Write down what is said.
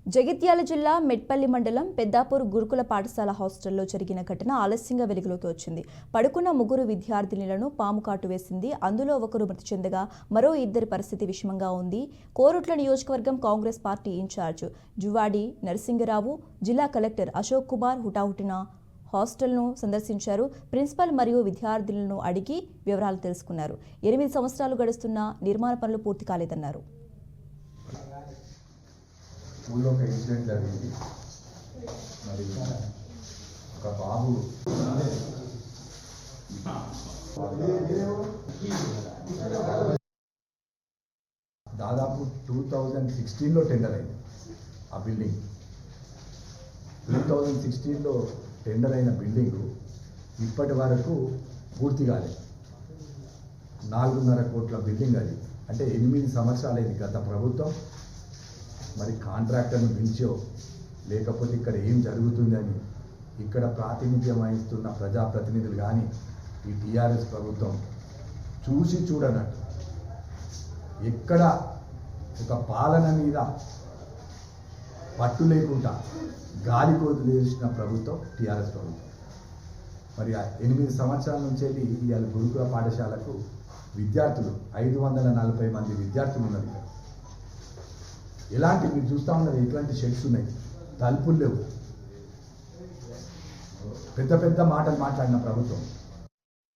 జగిత్యాల జిల్లా మెట్పల్లి మండలం పెద్దాపూర్ గురుకుల పాఠశాల హాస్టల్లో జరిగిన ఘటన ఆలస్యంగా వెలుగులోకి వచ్చింది. పడుకున్న ముగ్గురు విద్యార్థినులను పాము కాటు వేసింది. అందులో ఒకరు మృతి చెందగా మరో ఇద్దరి పరిస్థితి విషమంగా ఉంది. కోరుట్ల నియోజకవర్గం కాంగ్రెస్ పార్టీ ఇన్ఛార్జ్ జువాడి నరసింగరావు, జిల్లా కలెక్టర్ అశోక్ కుమార్ హుటాహుటిన హాస్టల్ను సందర్శించారు. ప్రిన్సిపల్ మరియు విద్యార్థులను అడిగి వివరాలు తెలుసుకున్నారు. 8 సంవత్సరాలు గడుస్తున్న నిర్మాణ పనులు పూర్తి కాలేదన్నారు. ఊళ్ళో ఒక ఇన్సిడెంట్ జరిగింది. మరి ఒక బాబు దాదాపు 2016లో టెండర్ అయింది. ఆ బిల్డింగ్ 2016లో టెండర్ అయిన బిల్డింగు ఇప్పటి వరకు పూర్తి కాలేదు. 4.5 కోట్ల బిల్డింగ్ అది. అంటే 8 సంవత్సరాలైంది గత ప్రభుత్వం. మరి కాంట్రాక్టర్ను పిలిచో లేకపోతే ఇక్కడ ఏం జరుగుతుందని ఇక్కడ ప్రాతినిధ్యం వహిస్తున్న ప్రజాప్రతినిధులు కానీ ఈ టీఆర్ఎస్ ప్రభుత్వం చూసి చూడనట్టు ఎక్కడ ఒక పాలన మీద పట్టు లేకుండా గాలి వదిలేసిన ప్రభుత్వం టీఆర్ఎస్ ప్రభుత్వం. మరి 8 సంవత్సరాల నుంచి ఇవాళ గురుకుల పాఠశాలకు విద్యార్థులు 540 మంది విద్యార్థులు ఉన్నారు. ఎలాంటి మీరు చూస్తూ ఉన్నారు, ఎట్లాంటి షెడ్స్ ఉన్నాయి, తలుపులు లేవు. పెద్ద పెద్ద మాటలు మాట్లాడిన ప్రభుత్వం